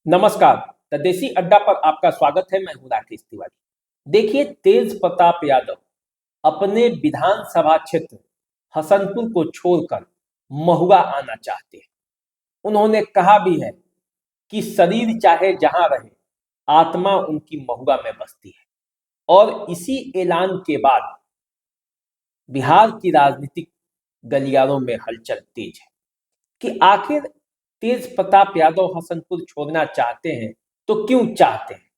नमस्कार। द देसी अड्डा पर आपका स्वागत है। मैं हूं राकेश तिवारी। देखिए, तेज प्रताप यादव अपने विधानसभा क्षेत्र हसनपुर को छोड़कर महुआ आना चाहते हैं। उन्होंने कहा भी है कि शरीर चाहे जहां रहे, आत्मा उनकी महुआ में बसती है। और इसी ऐलान के बाद बिहार की राजनीतिक गलियारों में हलचल तेज है कि आखिर तेज प्रताप यादव हसनपुर छोड़ना चाहते हैं तो क्यों चाहते हैं।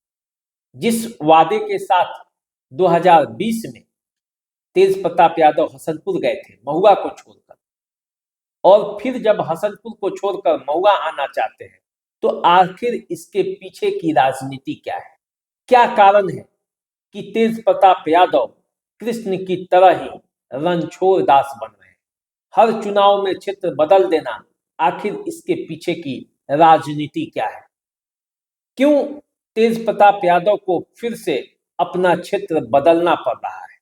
जिस वादे के साथ 2020 में तेज प्रताप यादव हसनपुर गए थे महुआ को छोड़कर, और फिर जब हसनपुर को छोड़कर महुआ आना चाहते हैं, तो आखिर इसके पीछे की राजनीति क्या है? क्या कारण है कि तेज प्रताप यादव कृष्ण की तरह ही रणछोड़ दास बन रहे हैं? हर चुनाव में क्षेत्र बदल देना, आखिर इसके पीछे की राजनीति क्या है? क्यों तेज प्रताप यादव को फिर से अपना क्षेत्र बदलना पड़ रहा है?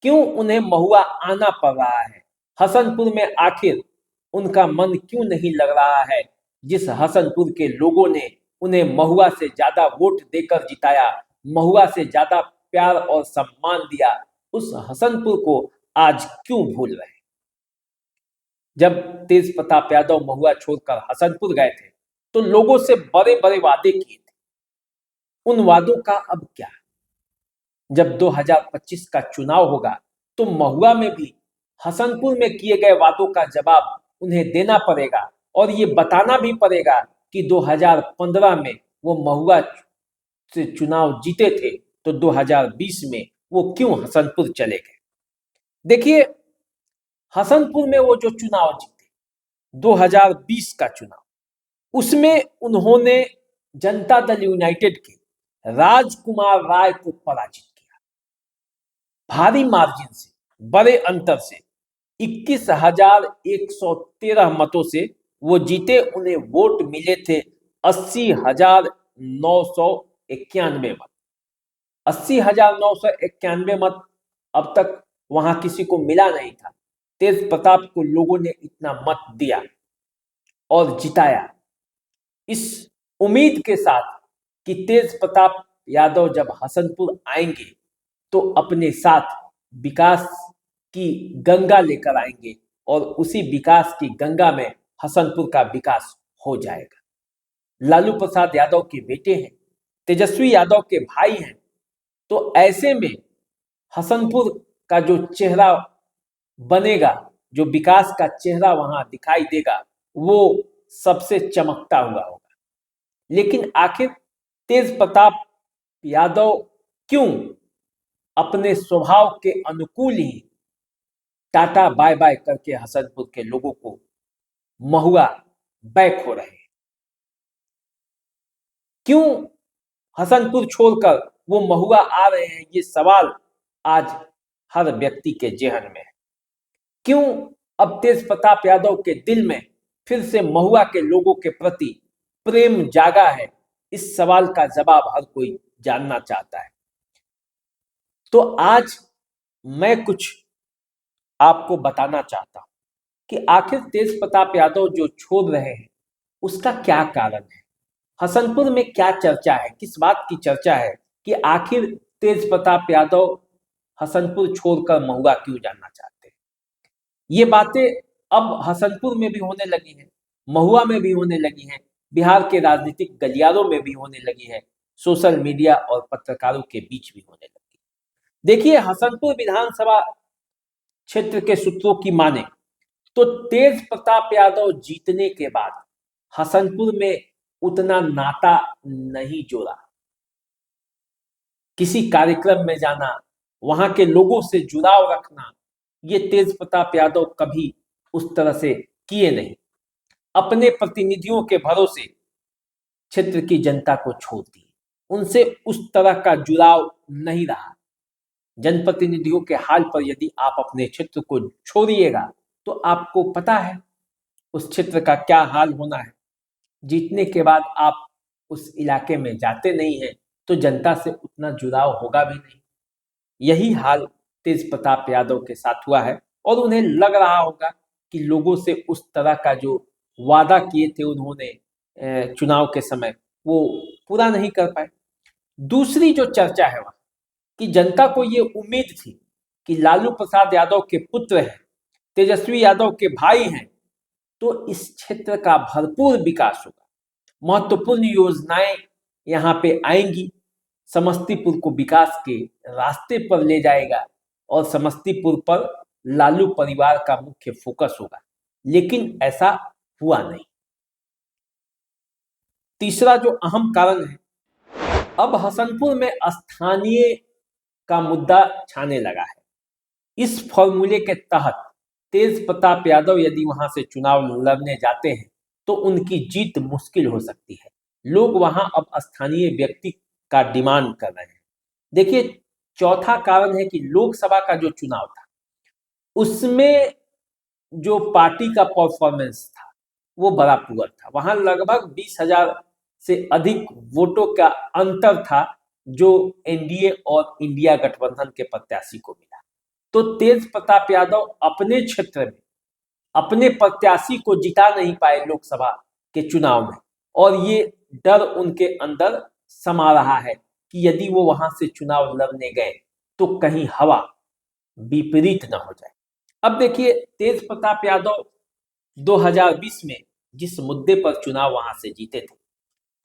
क्यों उन्हें महुआ आना पड़ रहा है? हसनपुर में आखिर उनका मन क्यों नहीं लग रहा है? जिस हसनपुर के लोगों ने उन्हें महुआ से ज्यादा वोट देकर जिताया, महुआ से ज्यादा प्यार और सम्मान दिया, उस हसनपुर को आज क्यों भूल रहे हैं? जब तेज प्रताप यादव महुआ छोड़कर हसनपुर गए थे, तो लोगों से बड़े बड़े वादे किए थे। उन वादों का अब क्या? जब 2025 का चुनाव होगा, तो महुआ में भी हसनपुर में किए गए वादों का जवाब उन्हें देना पड़ेगा, और ये बताना भी पड़ेगा कि 2015 में वो महुआ से चुनाव जीते थे, तो 2020 में वो क्यों हसनपुर चले गए। देखिए, हसनपुर में वो जो चुनाव जीते, 2020 का चुनाव, उसमें उन्होंने जनता दल यूनाइटेड के राजकुमार राय को पराजित किया, भारी मार्जिन से, बड़े अंतर से। 21,113 मतों से वो जीते। उन्हें वोट मिले थे 80,991 मत। 80,991 मत अब तक वहां किसी को मिला नहीं था। तेज प्रताप को लोगों ने इतना मत दिया और जिताया, इस उम्मीद के साथ कि तेज प्रताप यादव जब हसनपुर आएंगे तो अपने साथ विकास की गंगा लेकर आएंगे, और उसी विकास की गंगा में हसनपुर का विकास हो जाएगा। लालू प्रसाद यादव के बेटे हैं, तेजस्वी यादव के भाई हैं, तो ऐसे में हसनपुर का जो चेहरा बनेगा, जो विकास का चेहरा वहां दिखाई देगा, वो सबसे चमकता हुआ होगा। लेकिन आखिर तेज प्रताप यादव क्यों अपने स्वभाव के अनुकूल ही टाटा बाय बाय करके हसनपुर के लोगों को महुआ बैक हो रहे हैं? क्यों हसनपुर छोड़कर वो महुआ आ रहे हैं? ये सवाल आज हर व्यक्ति के जेहन में है। क्यों अब तेज प्रताप यादव के दिल में फिर से महुआ के लोगों के प्रति प्रेम जागा है? इस सवाल का जवाब हर कोई जानना चाहता है। तो आज मैं कुछ आपको बताना चाहता हूं कि आखिर तेज प्रताप यादव जो छोड़ रहे हैं, उसका क्या कारण है? हसनपुर में क्या चर्चा है? किस बात की चर्चा है कि आखिर तेज प्रताप यादव हसनपुर छोड़कर महुआ क्यों जाना चाहते हैं? ये बातें अब हसनपुर में भी होने लगी हैं, महुआ में भी होने लगी हैं, बिहार के राजनीतिक गलियारों में भी होने लगी है, सोशल मीडिया और पत्रकारों के बीच भी होने लगी। देखिए, हसनपुर विधानसभा क्षेत्र के सूत्रों की माने तो तेज प्रताप यादव जीतने के बाद हसनपुर में उतना नाता नहीं जोड़ा। किसी कार्यक्रम में जाना, वहां के लोगों से जुड़ाव रखना, ये तेज प्रताप यादव कभी उस तरह से किए नहीं। अपने प्रतिनिधियों के भरोसे क्षेत्र की जनता को छोड़ दी, उनसे उस तरह का जुड़ाव नहीं रहा। जनप्रतिनिधियों के हाल पर यदि आप अपने क्षेत्र को छोड़िएगा, तो आपको पता है उस क्षेत्र का क्या हाल होना है। जीतने के बाद आप उस इलाके में जाते नहीं हैं, तो जनता से उतना जुड़ाव होगा भी नहीं। यही हाल तेज प्रताप यादव के साथ हुआ है, और उन्हें लग रहा होगा कि लोगों से उस तरह का जो वादा किए थे उन्होंने चुनाव के समय, वो पूरा नहीं कर पाए। दूसरी जो चर्चा है वहां कि जनता को ये उम्मीद थी कि लालू प्रसाद यादव के पुत्र हैं, तेजस्वी यादव के भाई हैं, तो इस क्षेत्र का भरपूर विकास होगा, महत्वपूर्ण योजनाएं यहाँ पे आएंगी, समस्तीपुर को विकास के रास्ते पर ले जाएगा और समस्तीपुर पर लालू परिवार का मुख्य फोकस होगा। लेकिन ऐसा हुआ नहीं। तीसरा जो अहम कारण है, अब हसनपुर में स्थानीय का मुद्दा छाने लगा है। इस फॉर्मूले के तहत तेज प्रताप यादव यदि वहां से चुनाव लड़ने जाते हैं तो उनकी जीत मुश्किल हो सकती है। लोग वहां अब स्थानीय व्यक्ति का डिमांड कर रहे हैं। देखिए, चौथा कारण है कि लोकसभा का जो चुनाव था उसमें जो पार्टी का परफॉर्मेंस था वो बड़ा पुअर था। वहां लगभग 20,000 से अधिक वोटों का अंतर था जो एनडीए और इंडिया गठबंधन के प्रत्याशी को मिला। तो तेज प्रताप यादव अपने क्षेत्र में अपने प्रत्याशी को जिता नहीं पाए लोकसभा के चुनाव में, और ये डर उनके अंदर समा रहा है कि यदि वो वहां से चुनाव लड़ने गए तो कहीं हवा विपरीत न हो जाए। अब देखिए, तेज प्रताप यादव 2020 में जिस मुद्दे पर चुनाव वहां से जीते थे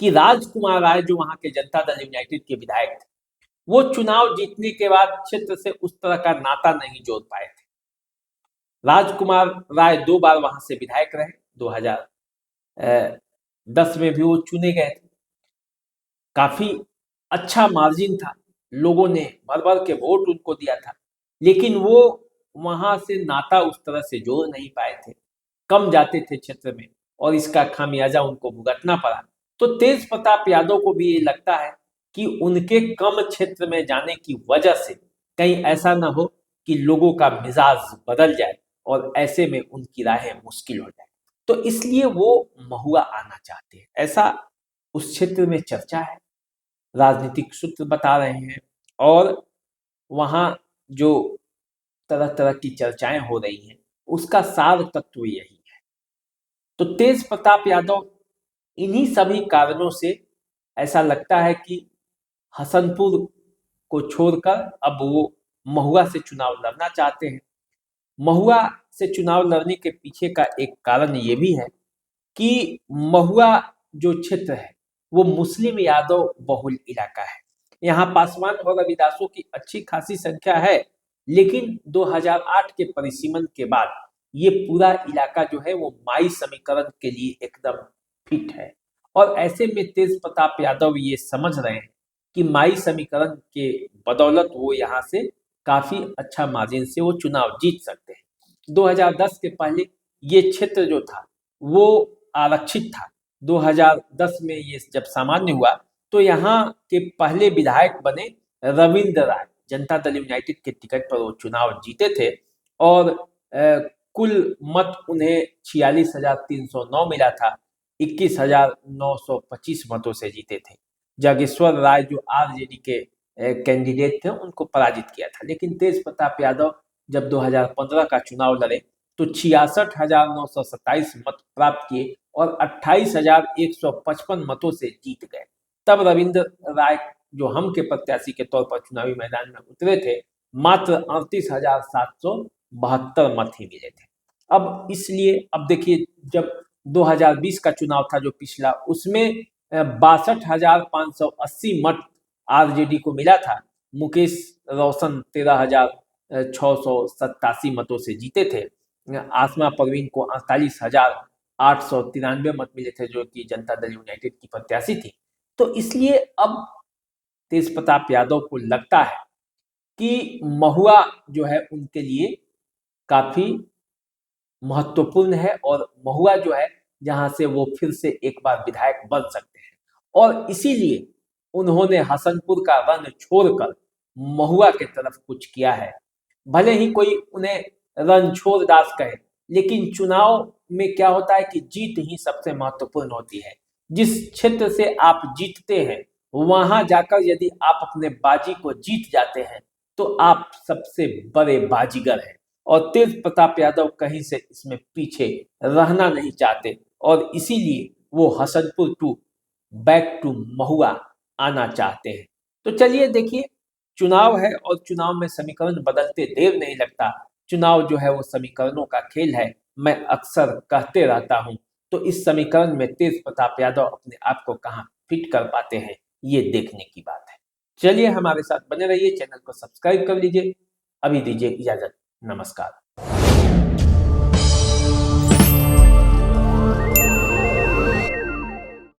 कि राजकुमार राय जो वहां के जनता दल यूनाइटेड के विधायक थे, वो चुनाव जीतने के बाद क्षेत्र से उस तरह का नाता नहीं जोड़ पाए थे। राजकुमार राय 2 बार वहां से विधायक रहे, 2010 में भी वो चुने गए थे, काफी अच्छा मार्जिन था, लोगों ने भर भर के वोट उनको दिया था, लेकिन वो वहां से नाता उस तरह से जोड़ नहीं पाए थे, कम जाते थे क्षेत्र में और इसका खामियाजा उनको भुगतना पड़ा। तो तेज प्रताप यादव को भी ये लगता है कि उनके कम क्षेत्र में जाने की वजह से कहीं ऐसा ना हो कि लोगों का मिजाज बदल जाए और ऐसे में उनकी राहें मुश्किल हो जाए। तो इसलिए वो महुआ आना चाहते हैं, ऐसा उस क्षेत्र में चर्चा है, राजनीतिक सूत्र बता रहे हैं। और वहाँ जो तरह तरह की चर्चाएं हो रही हैं उसका सार तत्व यही है। तो तेज प्रताप यादव इन्हीं सभी कारणों से ऐसा लगता है कि हसनपुर को छोड़कर अब वो महुआ से चुनाव लड़ना चाहते हैं। महुआ से चुनाव लड़ने के पीछे का एक कारण ये भी है कि महुआ जो क्षेत्र है वो मुस्लिम यादव बहुल इलाका है। यहाँ पासवान और रविदासों की अच्छी खासी संख्या है, लेकिन 2008 के परिसीमन के बाद ये पूरा इलाका जो है वो माई समीकरण के लिए एकदम फिट है। और ऐसे में तेज प्रताप यादव ये समझ रहे हैं कि माई समीकरण के बदौलत वो यहाँ से काफी अच्छा मार्जिन से वो चुनाव जीत सकते हैं। 2010 के पहले ये क्षेत्र जो था वो आरक्षित था। 2010 में ये जब सामान्य हुआ तो यहाँ के पहले विधायक बने रविंद्र राय, जनता दल यूनाइटेड के टिकट पर वो चुनाव जीते थे और कुल मत उन्हें 46,309 मिला था, 21,925 मतों से जीते थे। जागेश्वर राय जो आरजेडी के कैंडिडेट थे उनको पराजित किया था। लेकिन तेज प्रताप यादव जब 2015 का चुनाव लड़े तो 66,927 मत प्राप्त किए और 28,155 मतों से जीत गए। तब रविंद्र राय जो हम के प्रत्याशी के तौर पर चुनावी मैदान में उतरे थे, मात्र 38,772 मत ही मिले थे। अब इसलिए अब देखिए, जब 2020 का चुनाव था जो पिछला, उसमें 62,580 मत आरजेडी को मिला था। मुकेश रोशन 13,687 मतों से जीते थे। आसमा परवीन को 48,893 मत मिले थे जो कि जनता दल यूनाइटेड की प्रत्याशी थी। तो इसलिए अब तेज प्रताप यादव को लगता है कि महुआ जो है उनके लिए काफी महत्वपूर्ण है और महुआ जो है जहां से वो फिर से एक बार विधायक बन सकते हैं। और इसीलिए उन्होंने हसनपुर का रन छोड़कर महुआ के तरफ कुछ किया है। भले ही कोई उन्हें रणछोड़ दास कहे, लेकिन चुनाव में क्या होता है कि जीत ही सबसे महत्वपूर्ण होती है। जिस क्षेत्र से आप जीतते हैं वहां जाकर यदि आप अपने बाजी को जीत जाते हैं तो आप सबसे बड़े बाजीगर हैं। और तेज प्रताप यादव कहीं से इसमें पीछे रहना नहीं चाहते और इसीलिए वो हसनपुर टू बैक टू महुआ आना चाहते हैं। तो चलिए देखिए, चुनाव है और चुनाव में समीकरण बदलते देर नहीं लगता। चुनाव जो है वो समीकरणों का खेल है, मैं अक्सर कहते रहता हूं। तो इस समीकरण में तेज प्रताप यादव अपने आप को कहाँ फिट कर पाते हैं, ये देखने की बात है। चलिए हमारे साथ बने रहिए, चैनल को सब्सक्राइब कर लीजिए। अभी दीजिए इजाजत, नमस्कार।